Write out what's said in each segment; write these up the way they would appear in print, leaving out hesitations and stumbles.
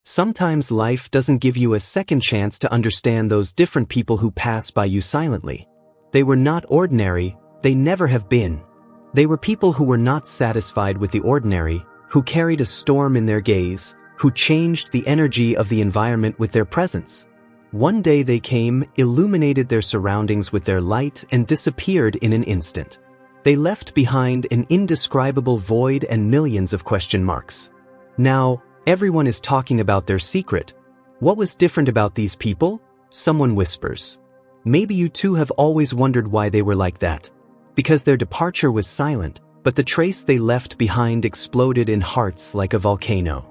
Sometimes life doesn't give you a second chance to understand those different people who pass by you silently. They were not ordinary, they never have been. They were people who were not satisfied with the ordinary, who carried a storm in their gaze, who changed the energy of the environment with their presence. One day they came, illuminated their surroundings with their light, and disappeared in an instant. They left behind an indescribable void and millions of question marks. Now, everyone is talking about their secret. What was different about these people? Someone whispers. Maybe you too have always wondered why they were like that. Because their departure was silent, but the trace they left behind exploded in hearts like a volcano.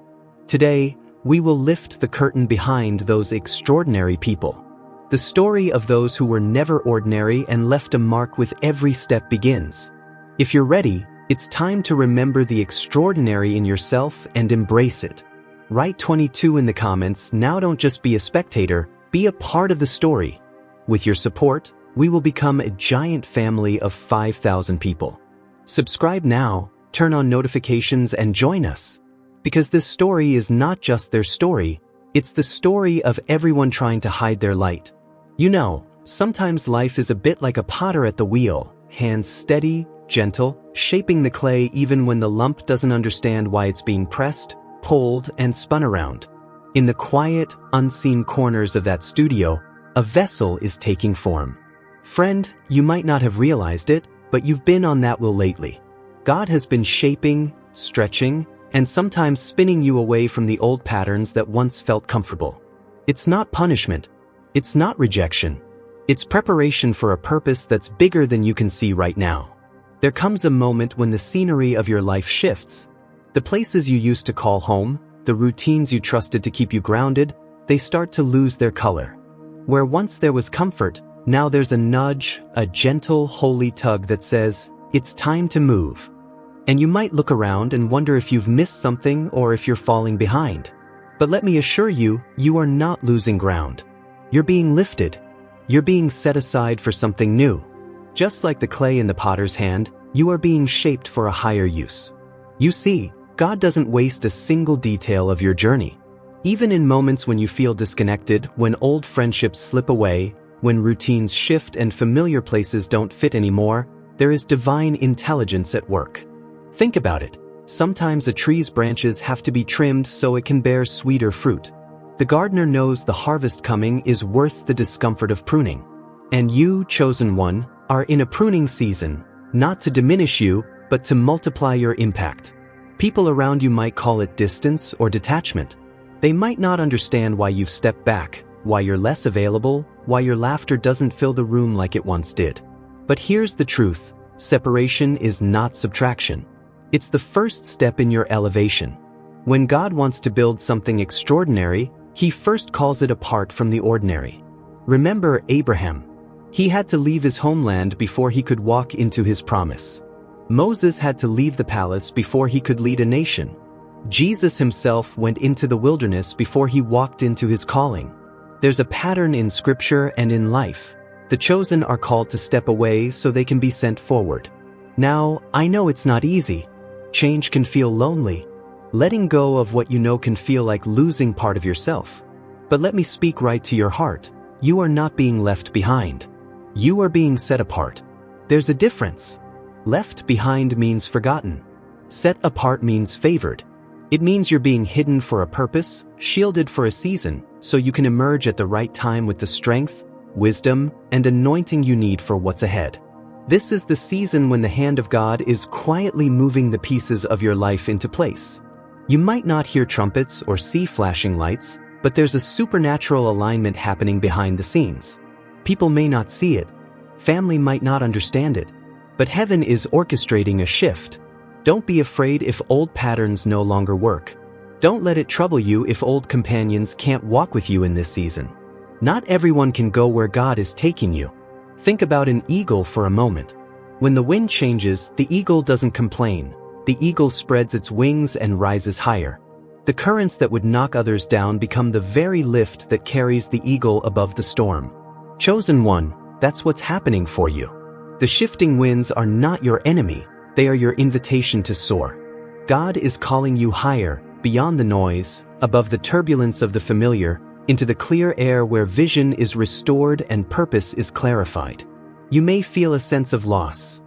Today, we will lift the curtain behind those extraordinary people. The story of those who were never ordinary and left a mark with every step begins. If you're ready, it's time to remember the extraordinary in yourself and embrace it. Write 22 in the comments. Now don't just be a spectator, be a part of the story. With your support, we will become a giant family of 5,000 people. Subscribe now, turn on notifications and join us. Because this story is not just their story, it's the story of everyone trying to hide their light. You know, sometimes life is a bit like a potter at the wheel, hands steady, gentle, shaping the clay even when the lump doesn't understand why it's being pressed, pulled, and spun around. In the quiet, unseen corners of that studio, a vessel is taking form. Friend, you might not have realized it, but you've been on that wheel lately. God has been shaping, stretching, and sometimes spinning you away from the old patterns that once felt comfortable. It's not punishment. It's not rejection. It's preparation for a purpose that's bigger than you can see right now. There comes a moment when the scenery of your life shifts. The places you used to call home, the routines you trusted to keep you grounded, they start to lose their color. Where once there was comfort, now there's a nudge, a gentle, holy tug that says, it's time to move. And you might look around and wonder if you've missed something or if you're falling behind. But let me assure you, you are not losing ground. You're being lifted. You're being set aside for something new. Just like the clay in the potter's hand, you are being shaped for a higher use. You see, God doesn't waste a single detail of your journey. Even in moments when you feel disconnected, when old friendships slip away, when routines shift and familiar places don't fit anymore, there is divine intelligence at work. Think about it. Sometimes a tree's branches have to be trimmed so it can bear sweeter fruit. The gardener knows the harvest coming is worth the discomfort of pruning. And you, chosen one, are in a pruning season, not to diminish you, but to multiply your impact. People around you might call it distance or detachment. They might not understand why you've stepped back, why you're less available, why your laughter doesn't fill the room like it once did. But here's the truth. Separation is not subtraction. It's the first step in your elevation. When God wants to build something extraordinary, He first calls it apart from the ordinary. Remember Abraham. He had to leave his homeland before he could walk into his promise. Moses had to leave the palace before he could lead a nation. Jesus himself went into the wilderness before he walked into his calling. There's a pattern in Scripture and in life. The chosen are called to step away so they can be sent forward. Now, I know it's not easy. Change can feel lonely. Letting go of what you know can feel like losing part of yourself. But let me speak right to your heart. You are not being left behind. You are being set apart. There's a difference. Left behind means forgotten. Set apart means favored. It means you're being hidden for a purpose, shielded for a season, so you can emerge at the right time with the strength, wisdom, and anointing you need for what's ahead. This is the season when the hand of God is quietly moving the pieces of your life into place. You might not hear trumpets or see flashing lights, but there's a supernatural alignment happening behind the scenes. People may not see it. Family might not understand it. But heaven is orchestrating a shift. Don't be afraid if old patterns no longer work. Don't let it trouble you if old companions can't walk with you in this season. Not everyone can go where God is taking you. Think about an eagle for a moment. When the wind changes, the eagle doesn't complain. The eagle spreads its wings and rises higher. The currents that would knock others down become the very lift that carries the eagle above the storm. Chosen one, that's what's happening for you. The shifting winds are not your enemy, they are your invitation to soar. God is calling you higher, beyond the noise, above the turbulence of the familiar, into the clear air where vision is restored and purpose is clarified. You may feel a sense of loss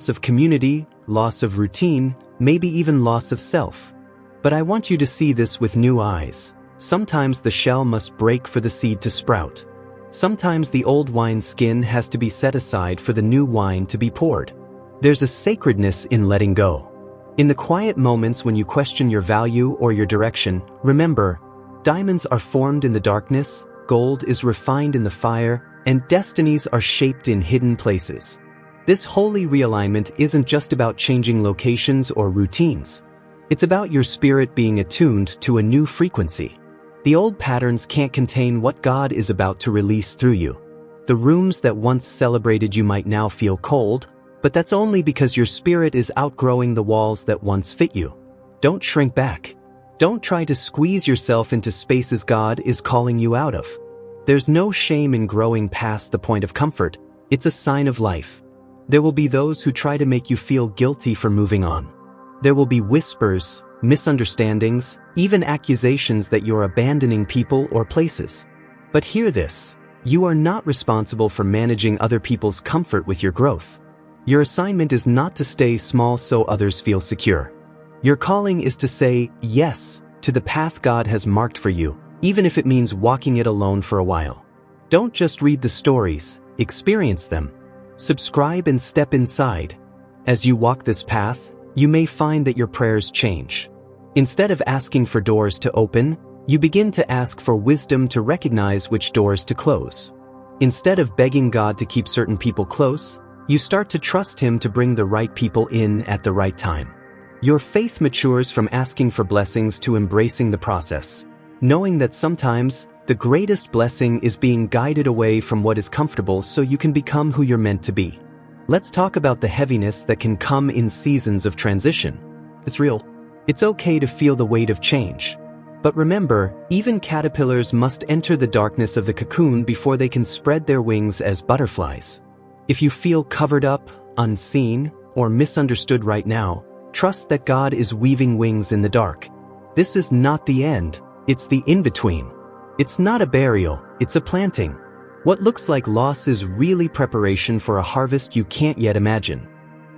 of community, loss of routine, maybe even loss of self. But I want you to see this with new eyes. Sometimes the shell must break for the seed to sprout. Sometimes the old wine skin has to be set aside for the new wine to be poured. There's a sacredness in letting go. In the quiet moments when you question your value or your direction, remember, diamonds are formed in the darkness, gold is refined in the fire, and destinies are shaped in hidden places. This holy realignment isn't just about changing locations or routines. It's about your spirit being attuned to a new frequency. The old patterns can't contain what God is about to release through you. The rooms that once celebrated you might now feel cold, but that's only because your spirit is outgrowing the walls that once fit you. Don't shrink back. Don't try to squeeze yourself into spaces God is calling you out of. There's no shame in growing past the point of comfort. It's a sign of life. There will be those who try to make you feel guilty for moving on. There will be whispers, misunderstandings, even accusations that you're abandoning people or places. But hear this, you are not responsible for managing other people's comfort with your growth. Your assignment is not to stay small so others feel secure. Your calling is to say yes to the path God has marked for you, even if it means walking it alone for a while. Don't just read the stories, experience them. Subscribe and step inside. As you walk this path, you may find that your prayers change. Instead of asking for doors to open, you begin to ask for wisdom to recognize which doors to close. Instead of begging God to keep certain people close, you start to trust Him to bring the right people in at the right time. Your faith matures from asking for blessings to embracing the process, knowing that sometimes the greatest blessing is being guided away from what is comfortable so you can become who you're meant to be. Let's talk about the heaviness that can come in seasons of transition. It's real. It's okay to feel the weight of change. But remember, even caterpillars must enter the darkness of the cocoon before they can spread their wings as butterflies. If you feel covered up, unseen, or misunderstood right now, trust that God is weaving wings in the dark. This is not the end, it's the in-between. It's not a burial, it's a planting. What looks like loss is really preparation for a harvest you can't yet imagine.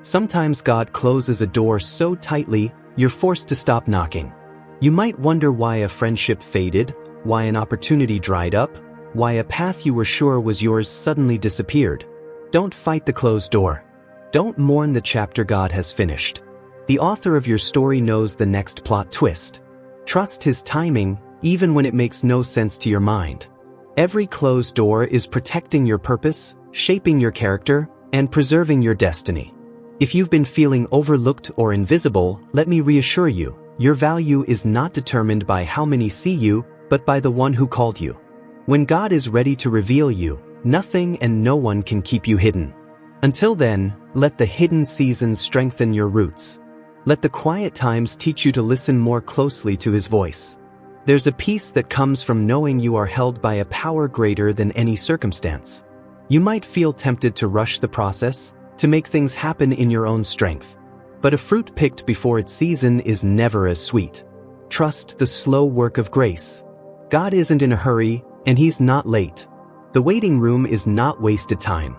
Sometimes God closes a door so tightly, you're forced to stop knocking. You might wonder why a friendship faded, why an opportunity dried up, why a path you were sure was yours suddenly disappeared. Don't fight the closed door. Don't mourn the chapter God has finished. The author of your story knows the next plot twist. Trust His timing, even when it makes no sense to your mind. Every closed door is protecting your purpose, shaping your character, and preserving your destiny. If you've been feeling overlooked or invisible, let me reassure you, your value is not determined by how many see you, but by the one who called you. When God is ready to reveal you, nothing and no one can keep you hidden. Until then, let the hidden seasons strengthen your roots. Let the quiet times teach you to listen more closely to His voice. There's a peace that comes from knowing you are held by a power greater than any circumstance. You might feel tempted to rush the process, to make things happen in your own strength. But a fruit picked before its season is never as sweet. Trust the slow work of grace. God isn't in a hurry, and He's not late. The waiting room is not wasted time.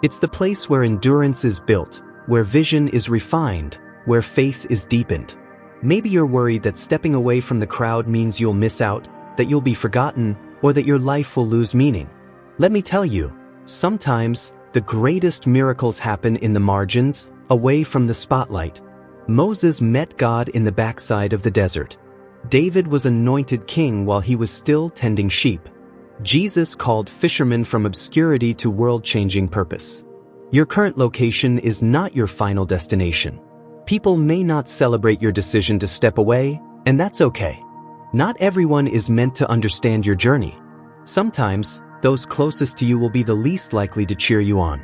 It's the place where endurance is built, where vision is refined, where faith is deepened. Maybe you're worried that stepping away from the crowd means you'll miss out, that you'll be forgotten, or that your life will lose meaning. Let me tell you, sometimes the greatest miracles happen in the margins, away from the spotlight. Moses met God in the backside of the desert. David was anointed king while he was still tending sheep. Jesus called fishermen from obscurity to world-changing purpose. Your current location is not your final destination. People may not celebrate your decision to step away, and that's okay. Not everyone is meant to understand your journey. Sometimes, those closest to you will be the least likely to cheer you on.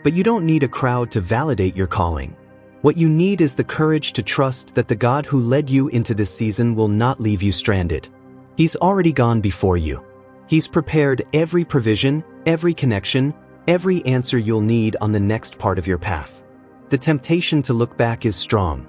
But you don't need a crowd to validate your calling. What you need is the courage to trust that the God who led you into this season will not leave you stranded. He's already gone before you. He's prepared every provision, every connection, every answer you'll need on the next part of your path. The temptation to look back is strong.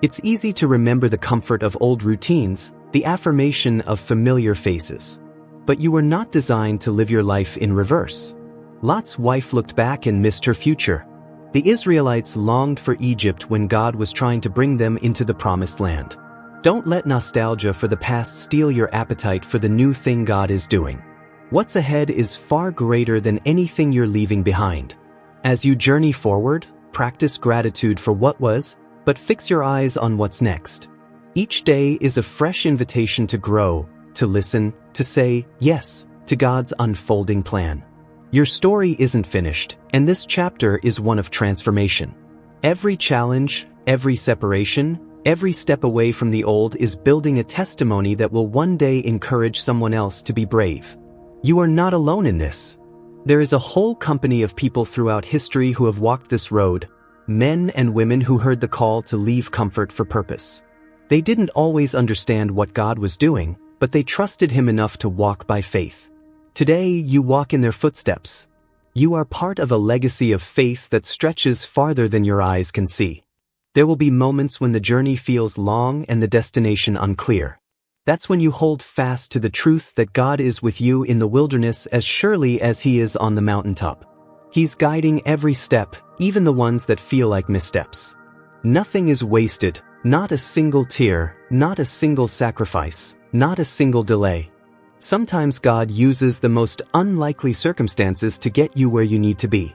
It's easy to remember the comfort of old routines, the affirmation of familiar faces. But you were not designed to live your life in reverse. Lot's wife looked back and missed her future. The Israelites longed for Egypt when God was trying to bring them into the promised land. Don't let nostalgia for the past steal your appetite for the new thing God is doing. What's ahead is far greater than anything you're leaving behind. As you journey forward, practice gratitude for what was, but fix your eyes on what's next. Each day is a fresh invitation to grow, to listen, to say yes to God's unfolding plan. Your story isn't finished, and this chapter is one of transformation. Every challenge, every separation, every step away from the old is building a testimony that will one day encourage someone else to be brave. You are not alone in this. There is a whole company of people throughout history who have walked this road, men and women who heard the call to leave comfort for purpose. They didn't always understand what God was doing, but they trusted Him enough to walk by faith. Today, you walk in their footsteps. You are part of a legacy of faith that stretches farther than your eyes can see. There will be moments when the journey feels long and the destination unclear. That's when you hold fast to the truth that God is with you in the wilderness as surely as He is on the mountaintop. He's guiding every step, even the ones that feel like missteps. Nothing is wasted, not a single tear, not a single sacrifice, not a single delay. Sometimes God uses the most unlikely circumstances to get you where you need to be.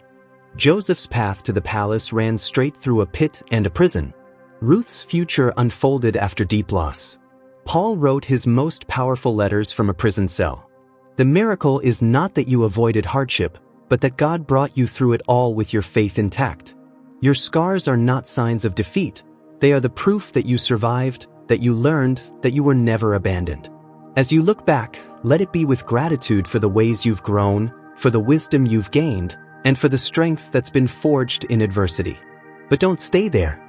Joseph's path to the palace ran straight through a pit and a prison. Ruth's future unfolded after deep loss. Paul wrote his most powerful letters from a prison cell. The miracle is not that you avoided hardship, but that God brought you through it all with your faith intact. Your scars are not signs of defeat. They are the proof that you survived, that you learned, that you were never abandoned. As you look back, let it be with gratitude for the ways you've grown, for the wisdom you've gained, and for the strength that's been forged in adversity. But don't stay there.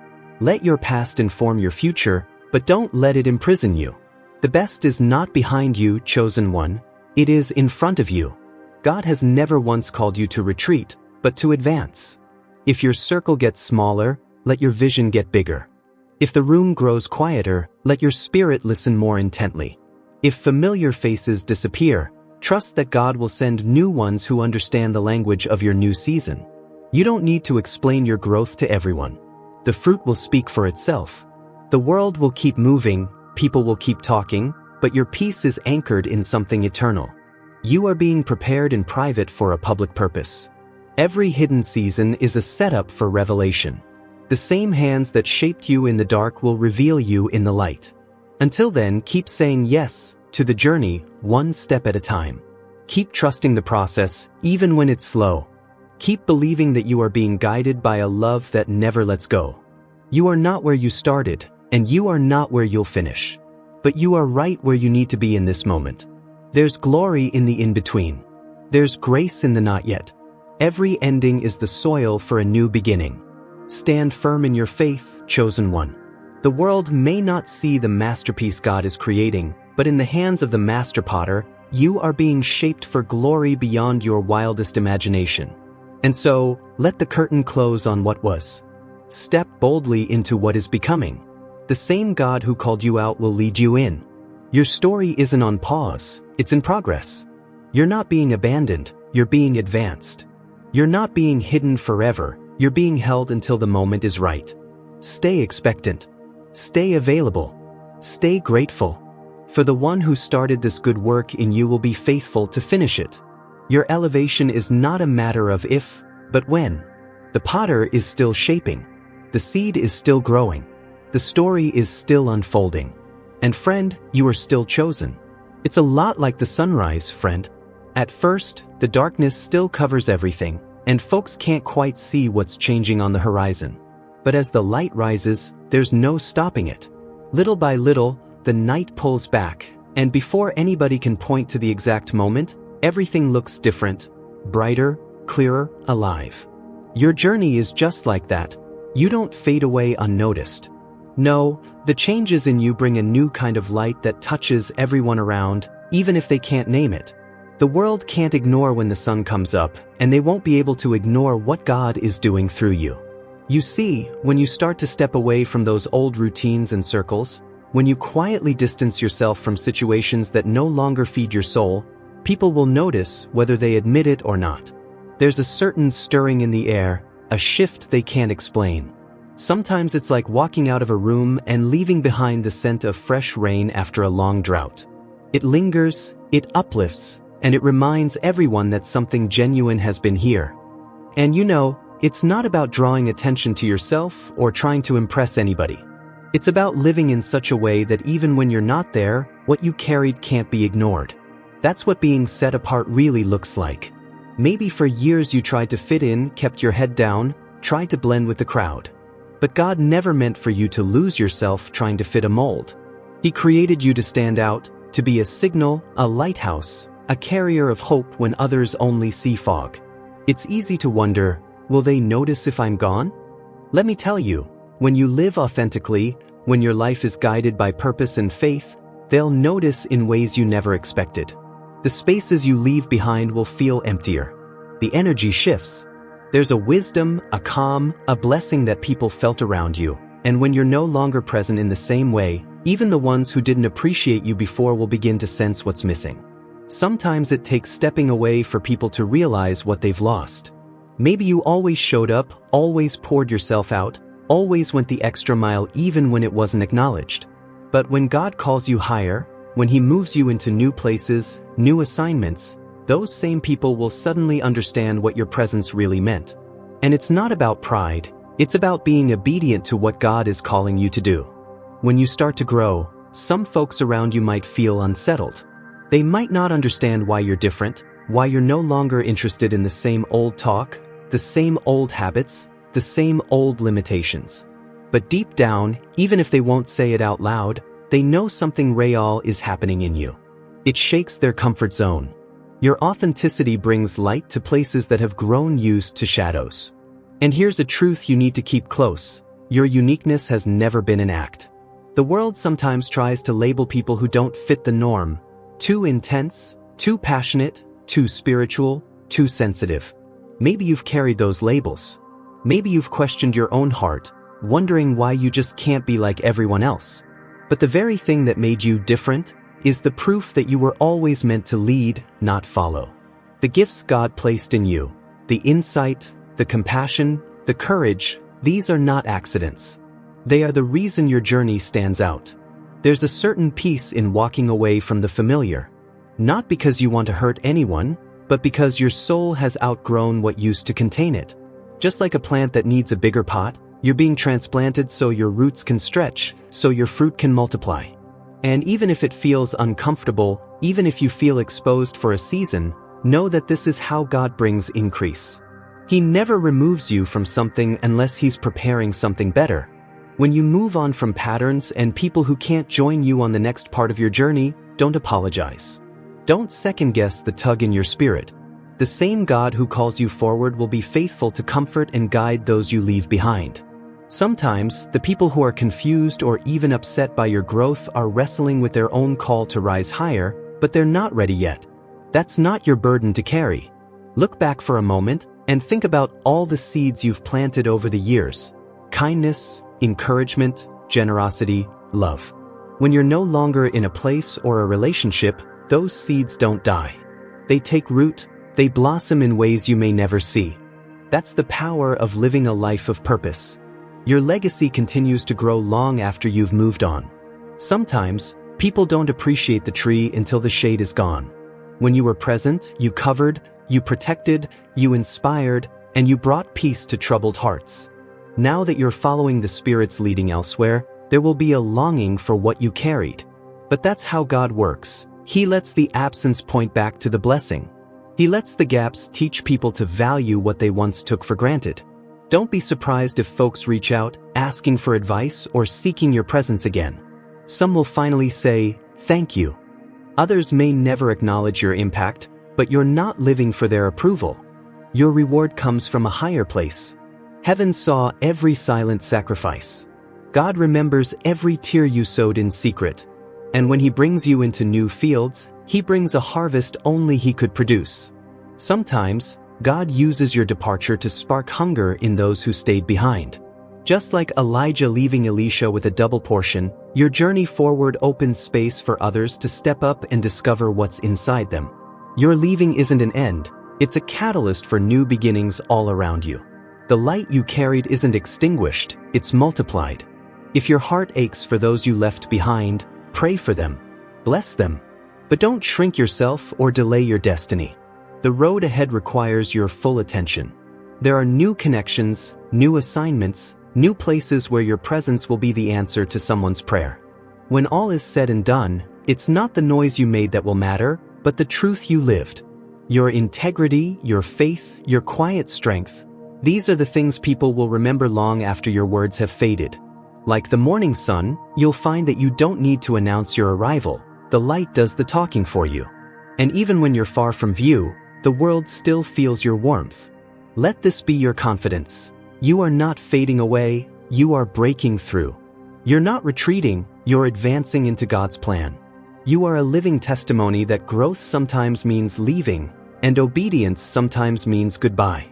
Let your past inform your future, but don't let it imprison you. The best is not behind you, chosen one. It is in front of you. God has never once called you to retreat, but to advance. If your circle gets smaller, let your vision get bigger. If the room grows quieter, let your spirit listen more intently. If familiar faces disappear, trust that God will send new ones who understand the language of your new season. You don't need to explain your growth to everyone. The fruit will speak for itself. The world will keep moving, people will keep talking, but your peace is anchored in something eternal. You are being prepared in private for a public purpose. Every hidden season is a setup for revelation. The same hands that shaped you in the dark will reveal you in the light. Until then, keep saying yes to the journey, one step at a time. Keep trusting the process, even when it's slow. Keep believing that you are being guided by a love that never lets go. You are not where you started, and you are not where you'll finish. But you are right where you need to be in this moment. There's glory in the in-between. There's grace in the not yet. Every ending is the soil for a new beginning. Stand firm in your faith, chosen one. The world may not see the masterpiece God is creating, but in the hands of the master potter, you are being shaped for glory beyond your wildest imagination. And so, let the curtain close on what was. Step boldly into what is becoming. The same God who called you out will lead you in. Your story isn't on pause, it's in progress. You're not being abandoned, you're being advanced. You're not being hidden forever, you're being held until the moment is right. Stay expectant. Stay available. Stay grateful. For the one who started this good work in you will be faithful to finish it. Your elevation is not a matter of if, but when. The potter is still shaping. The seed is still growing. The story is still unfolding. And friend, you are still chosen. It's a lot like the sunrise, friend. At first, the darkness still covers everything, and folks can't quite see what's changing on the horizon. But as the light rises, there's no stopping it. Little by little, the night pulls back, and before anybody can point to the exact moment, everything looks different, brighter, clearer, alive. Your journey is just like that. You don't fade away unnoticed. No, the changes in you bring a new kind of light that touches everyone around, even if they can't name it. The world can't ignore when the sun comes up, and they won't be able to ignore what God is doing through you. You see, when you start to step away from those old routines and circles, When you quietly distance yourself from situations that no longer feed your soul, people will notice whether they admit it or not. There's a certain stirring in the air, a shift they can't explain. Sometimes it's like walking out of a room and leaving behind the scent of fresh rain after a long drought. It lingers, it uplifts, and it reminds everyone that something genuine has been here. And you know, it's not about drawing attention to yourself or trying to impress anybody. It's about living in such a way that even when you're not there, what you carried can't be ignored. That's what being set apart really looks like. Maybe for years you tried to fit in, kept your head down, tried to blend with the crowd. But God never meant for you to lose yourself trying to fit a mold. He created you to stand out, to be a signal, a lighthouse, a carrier of hope when others only see fog. It's easy to wonder, will they notice if I'm gone? Let me tell you, when you live authentically, when your life is guided by purpose and faith, they'll notice in ways you never expected. The spaces you leave behind will feel emptier. The energy shifts. There's a wisdom, a calm, a blessing that people felt around you, and when you're no longer present in the same way, even the ones who didn't appreciate you before will begin to sense what's missing. Sometimes it takes stepping away for people to realize what they've lost. Maybe you always showed up, always poured yourself out, always went the extra mile even when it wasn't acknowledged. But when God calls you higher, when He moves you into new places, new assignments, those same people will suddenly understand what your presence really meant. And it's not about pride, it's about being obedient to what God is calling you to do. When you start to grow, some folks around you might feel unsettled. They might not understand why you're different, why you're no longer interested in the same old talk, the same old habits, the same old limitations. But deep down, even if they won't say it out loud, they know something real is happening in you. It shakes their comfort zone. Your authenticity brings light to places that have grown used to shadows. And here's a truth you need to keep close. Your uniqueness has never been an act. The world sometimes tries to label people who don't fit the norm. Too intense, too passionate, too spiritual, too sensitive. Maybe you've carried those labels. Maybe you've questioned your own heart, wondering why you just can't be like everyone else. But the very thing that made you different is the proof that you were always meant to lead, not follow. The gifts God placed in you, the insight, the compassion, the courage, these are not accidents. They are the reason your journey stands out. There's a certain peace in walking away from the familiar. Not because you want to hurt anyone, but because your soul has outgrown what used to contain it. Just like a plant that needs a bigger pot, you're being transplanted so your roots can stretch, so your fruit can multiply. And even if it feels uncomfortable, even if you feel exposed for a season, know that this is how God brings increase. He never removes you from something unless He's preparing something better. When you move on from patterns and people who can't join you on the next part of your journey, don't apologize. Don't second-guess the tug in your spirit. The same God who calls you forward will be faithful to comfort and guide those you leave behind. Sometimes, the people who are confused or even upset by your growth are wrestling with their own call to rise higher, but they're not ready yet. That's not your burden to carry. Look back for a moment and think about all the seeds you've planted over the years. Kindness, encouragement, generosity, love. When you're no longer in a place or a relationship, those seeds don't die. They take root, they blossom in ways you may never see. That's the power of living a life of purpose. Your legacy continues to grow long after you've moved on. Sometimes, people don't appreciate the tree until the shade is gone. When you were present, you covered, you protected, you inspired, and you brought peace to troubled hearts. Now that you're following the Spirit's leading elsewhere, there will be a longing for what you carried. But that's how God works. He lets the absence point back to the blessing. He lets the gaps teach people to value what they once took for granted. Don't be surprised if folks reach out, asking for advice or seeking your presence again. Some will finally say, "Thank you." Others may never acknowledge your impact, but you're not living for their approval. Your reward comes from a higher place. Heaven saw every silent sacrifice. God remembers every tear you sowed in secret. And when He brings you into new fields, He brings a harvest only He could produce. Sometimes, God uses your departure to spark hunger in those who stayed behind. Just like Elijah leaving Elisha with a double portion, your journey forward opens space for others to step up and discover what's inside them. Your leaving isn't an end, it's a catalyst for new beginnings all around you. The light you carried isn't extinguished, it's multiplied. If your heart aches for those you left behind, pray for them. Bless them. But don't shrink yourself or delay your destiny. The road ahead requires your full attention. There are new connections, new assignments, new places where your presence will be the answer to someone's prayer. When all is said and done, it's not the noise you made that will matter, but the truth you lived. Your integrity, your faith, your quiet strength. These are the things people will remember long after your words have faded. Like the morning sun, you'll find that you don't need to announce your arrival. The light does the talking for you. And even when you're far from view, the world still feels your warmth. Let this be your confidence. You are not fading away, you are breaking through. You're not retreating, you're advancing into God's plan. You are a living testimony that growth sometimes means leaving, and obedience sometimes means goodbye.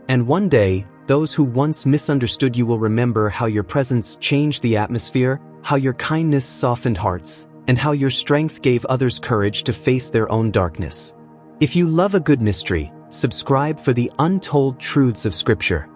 And one day, those who once misunderstood you will remember how your presence changed the atmosphere, how your kindness softened hearts, and how your strength gave others courage to face their own darkness. If you love a good mystery, subscribe for the untold truths of Scripture.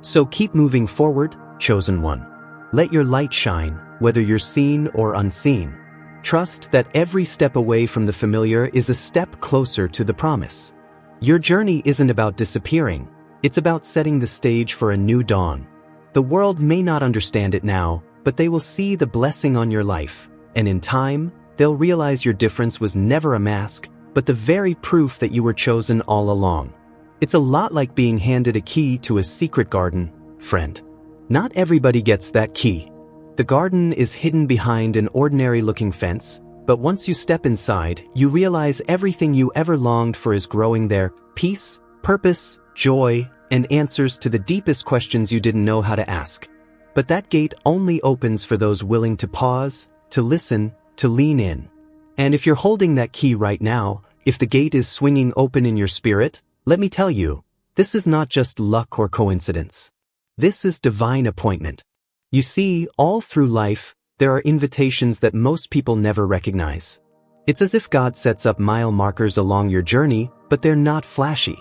So keep moving forward, chosen one. Let your light shine, whether you're seen or unseen. Trust that every step away from the familiar is a step closer to the promise. Your journey isn't about disappearing, it's about setting the stage for a new dawn. The world may not understand it now, but they will see the blessing on your life, and in time, they'll realize your difference was never a mask, but the very proof that you were chosen all along. It's a lot like being handed a key to a secret garden, friend. Not everybody gets that key. The garden is hidden behind an ordinary-looking fence, but once you step inside, you realize everything you ever longed for is growing there: peace, purpose, joy, and answers to the deepest questions you didn't know how to ask. But that gate only opens for those willing to pause, to listen, to lean in. And if you're holding that key right now, if the gate is swinging open in your spirit, let me tell you, this is not just luck or coincidence. This is divine appointment. You see, all through life, there are invitations that most people never recognize. It's as if God sets up mile markers along your journey, but they're not flashy.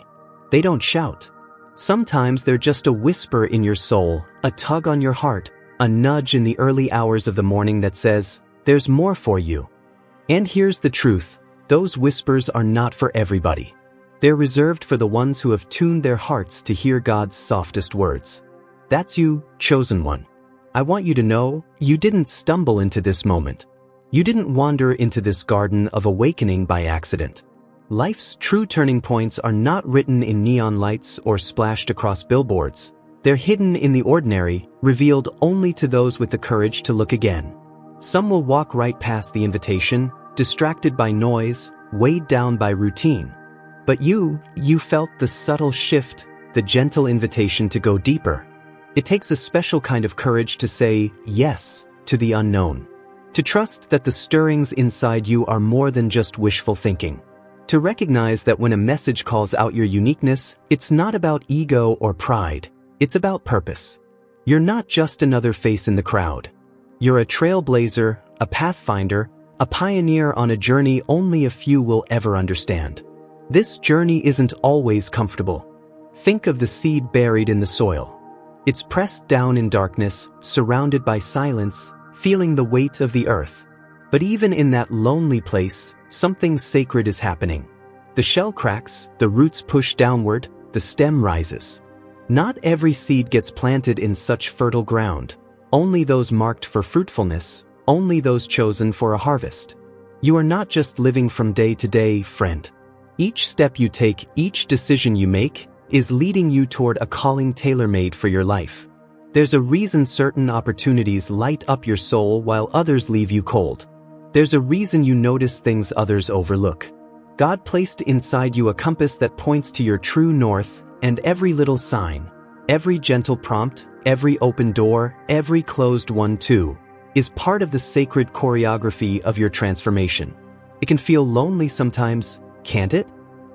They don't shout. Sometimes they're just a whisper in your soul, a tug on your heart, a nudge in the early hours of the morning that says, "There's more for you." And here's the truth, those whispers are not for everybody. They're reserved for the ones who have tuned their hearts to hear God's softest words. That's you, chosen one. I want you to know, you didn't stumble into this moment. You didn't wander into this garden of awakening by accident. Life's true turning points are not written in neon lights or splashed across billboards. They're hidden in the ordinary, revealed only to those with the courage to look again. Some will walk right past the invitation, distracted by noise, weighed down by routine. But you felt the subtle shift, the gentle invitation to go deeper. It takes a special kind of courage to say yes to the unknown. To trust that the stirrings inside you are more than just wishful thinking. To recognize that when a message calls out your uniqueness, it's not about ego or pride, it's about purpose. You're not just another face in the crowd. You're a trailblazer, a pathfinder, a pioneer on a journey only a few will ever understand. This journey isn't always comfortable. Think of the seed buried in the soil. It's pressed down in darkness, surrounded by silence, feeling the weight of the earth. But even in that lonely place, something sacred is happening. The shell cracks, the roots push downward, the stem rises. Not every seed gets planted in such fertile ground. Only those marked for fruitfulness, only those chosen for a harvest. You are not just living from day to day, friend. Each step you take, each decision you make, is leading you toward a calling tailor-made for your life. There's a reason certain opportunities light up your soul while others leave you cold. There's a reason you notice things others overlook. God placed inside you a compass that points to your true north, and every little sign, every gentle prompt, every open door, every closed one too, is part of the sacred choreography of your transformation. It can feel lonely sometimes, can't it?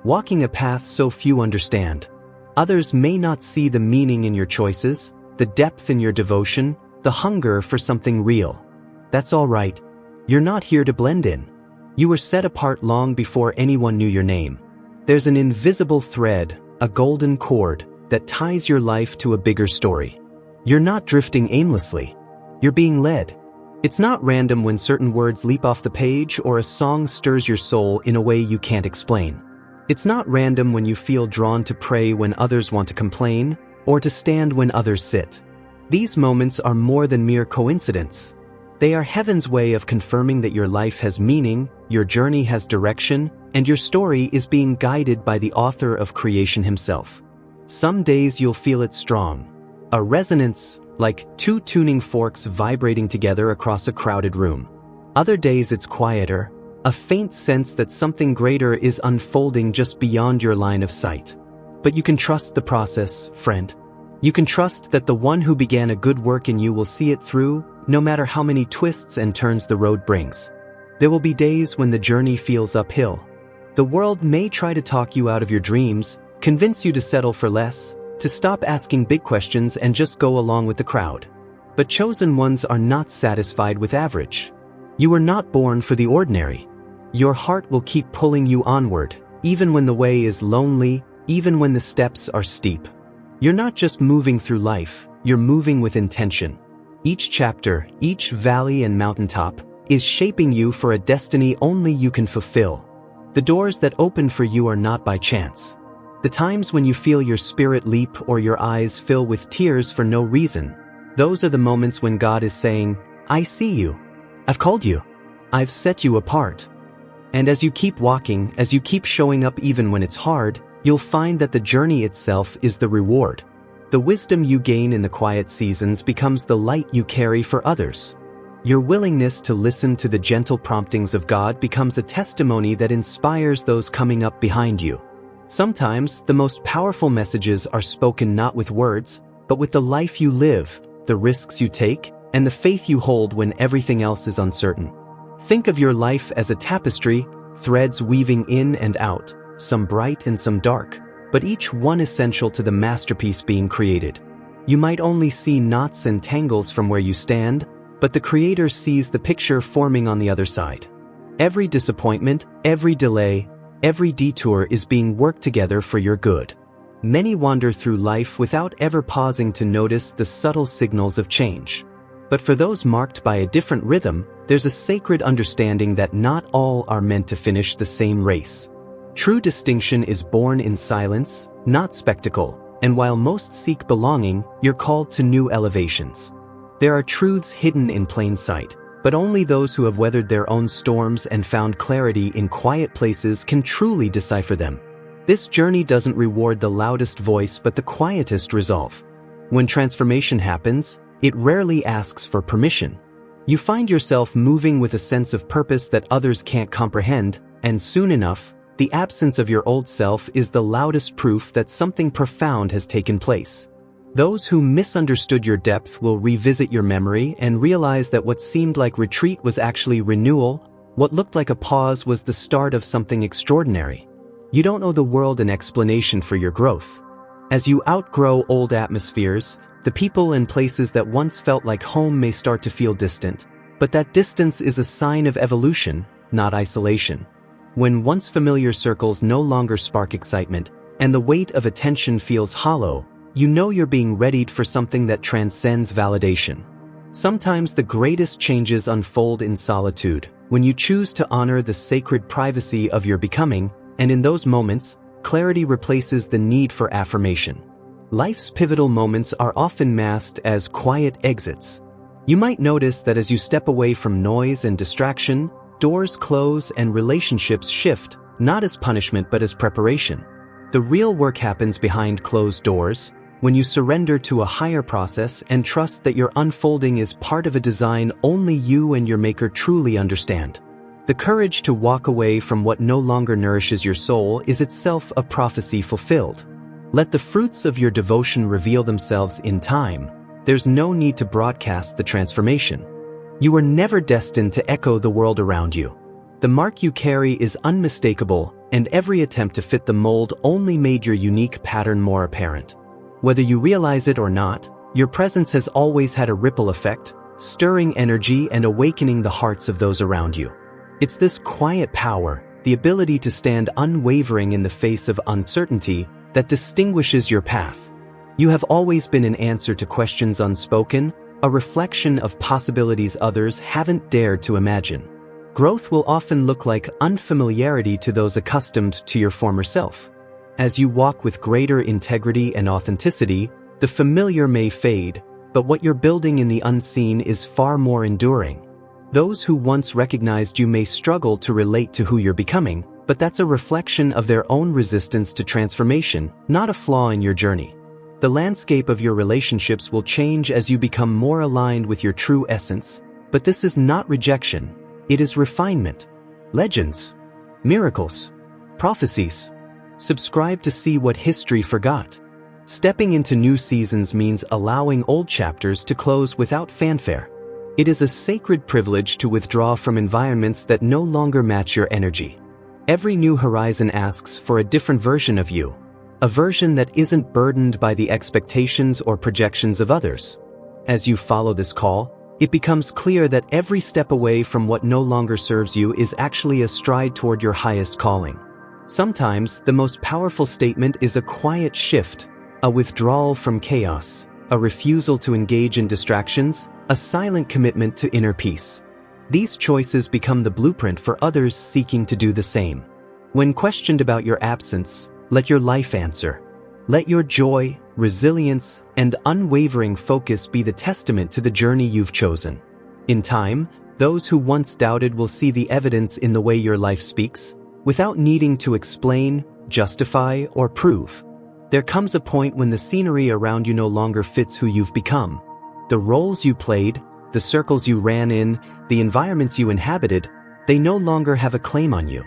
Walking a path so few understand. Others may not see the meaning in your choices, the depth in your devotion, the hunger for something real. That's all right. You're not here to blend in. You were set apart long before anyone knew your name. There's an invisible thread, a golden cord, that ties your life to a bigger story. You're not drifting aimlessly. You're being led. It's not random when certain words leap off the page or a song stirs your soul in a way you can't explain. It's not random when you feel drawn to pray when others want to complain, or to stand when others sit. These moments are more than mere coincidence. They are heaven's way of confirming that your life has meaning, your journey has direction, and your story is being guided by the author of creation himself. Some days you'll feel it strong. A resonance, like two tuning forks vibrating together across a crowded room. Other days it's quieter, a faint sense that something greater is unfolding just beyond your line of sight. But you can trust the process, friend. You can trust that the one who began a good work in you will see it through, no matter how many twists and turns the road brings. There will be days when the journey feels uphill. The world may try to talk you out of your dreams, convince you to settle for less, to stop asking big questions and just go along with the crowd. But chosen ones are not satisfied with average. You were not born for the ordinary. Your heart will keep pulling you onward, even when the way is lonely, even when the steps are steep. You're not just moving through life, you're moving with intention. Each chapter, each valley and mountaintop, is shaping you for a destiny only you can fulfill. The doors that open for you are not by chance. The times when you feel your spirit leap or your eyes fill with tears for no reason, those are the moments when God is saying, I see you. I've called you. I've set you apart. And as you keep walking, as you keep showing up even when it's hard, you'll find that the journey itself is the reward. The wisdom you gain in the quiet seasons becomes the light you carry for others. Your willingness to listen to the gentle promptings of God becomes a testimony that inspires those coming up behind you. Sometimes, the most powerful messages are spoken not with words, but with the life you live, the risks you take, and the faith you hold when everything else is uncertain. Think of your life as a tapestry, threads weaving in and out, some bright and some dark, but each one essential to the masterpiece being created. You might only see knots and tangles from where you stand, but the Creator sees the picture forming on the other side. Every disappointment, every delay, every detour is being worked together for your good. Many wander through life without ever pausing to notice the subtle signals of change. But for those marked by a different rhythm, there's a sacred understanding that not all are meant to finish the same race. True distinction is born in silence, not spectacle, and while most seek belonging, you're called to new elevations. There are truths hidden in plain sight, but only those who have weathered their own storms and found clarity in quiet places can truly decipher them. This journey doesn't reward the loudest voice but the quietest resolve. When transformation happens, it rarely asks for permission. You find yourself moving with a sense of purpose that others can't comprehend, and soon enough, the absence of your old self is the loudest proof that something profound has taken place. Those who misunderstood your depth will revisit your memory and realize that what seemed like retreat was actually renewal, what looked like a pause was the start of something extraordinary. You don't owe the world an explanation for your growth. As you outgrow old atmospheres, the people and places that once felt like home may start to feel distant, but that distance is a sign of evolution, not isolation. When once familiar circles no longer spark excitement, and the weight of attention feels hollow, you know you're being readied for something that transcends validation. Sometimes the greatest changes unfold in solitude, when you choose to honor the sacred privacy of your becoming, and in those moments, clarity replaces the need for affirmation. Life's pivotal moments are often masked as quiet exits. You might notice that as you step away from noise and distraction, doors close and relationships shift, not as punishment but as preparation. The real work happens behind closed doors, when you surrender to a higher process and trust that your unfolding is part of a design only you and your maker truly understand. The courage to walk away from what no longer nourishes your soul is itself a prophecy fulfilled. Let the fruits of your devotion reveal themselves in time. There's no need to broadcast the transformation. You were never destined to echo the world around you. The mark you carry is unmistakable, and every attempt to fit the mold only made your unique pattern more apparent. Whether you realize it or not, Your presence has always had a ripple effect, stirring energy and awakening the hearts of those around you. It's this quiet power, the ability to stand unwavering in the face of uncertainty, that distinguishes your path. You have always been an answer to questions unspoken, a reflection of possibilities others haven't dared to imagine. Growth will often look like unfamiliarity to those accustomed to your former self. As you walk with greater integrity and authenticity, the familiar may fade, but what you're building in the unseen is far more enduring. Those who once recognized you may struggle to relate to who you're becoming, but that's a reflection of their own resistance to transformation, not a flaw in your journey. The landscape of your relationships will change as you become more aligned with your true essence, but this is not rejection, it is refinement. Legends, miracles, prophecies. Subscribe to see what history forgot. Stepping into new seasons means allowing old chapters to close without fanfare. It is a sacred privilege to withdraw from environments that no longer match your energy. Every new horizon asks for a different version of you, a version that isn't burdened by the expectations or projections of others. As you follow this call, it becomes clear that every step away from what no longer serves you is actually a stride toward your highest calling. Sometimes, the most powerful statement is a quiet shift, a withdrawal from chaos, a refusal to engage in distractions, a silent commitment to inner peace. These choices become the blueprint for others seeking to do the same. When questioned about your absence, let your life answer. Let your joy, resilience, and unwavering focus be the testament to the journey you've chosen. In time, those who once doubted will see the evidence in the way your life speaks, without needing to explain, justify, or prove. There comes a point when the scenery around you no longer fits who you've become. The roles you played, the circles you ran in, the environments you inhabited, they no longer have a claim on you.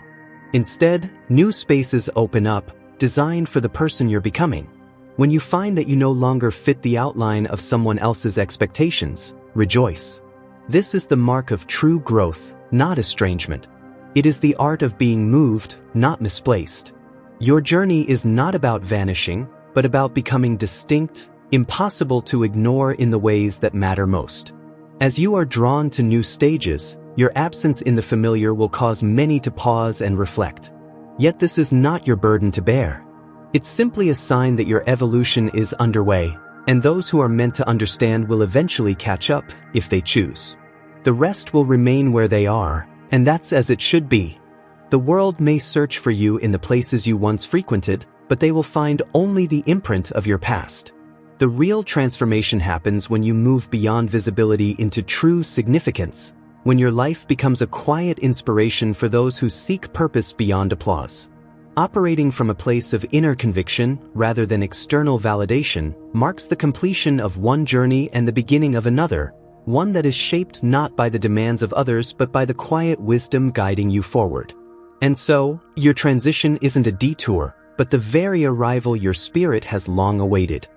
Instead, new spaces open up, designed for the person you're becoming. When you find that you no longer fit the outline of someone else's expectations, rejoice. This is the mark of true growth, not estrangement. It is the art of being moved, not misplaced. Your journey is not about vanishing, but about becoming distinct, impossible to ignore in the ways that matter most. As you are drawn to new stages, your absence in the familiar will cause many to pause and reflect. Yet this is not your burden to bear. It's simply a sign that your evolution is underway, and those who are meant to understand will eventually catch up if they choose. The rest will remain where they are, and that's as it should be. The world may search for you in the places you once frequented, but they will find only the imprint of your past. The real transformation happens when you move beyond visibility into true significance, when your life becomes a quiet inspiration for those who seek purpose beyond applause. Operating from a place of inner conviction, rather than external validation, marks the completion of one journey and the beginning of another, one that is shaped not by the demands of others but by the quiet wisdom guiding you forward. And so, your transition isn't a detour, but the very arrival your spirit has long awaited.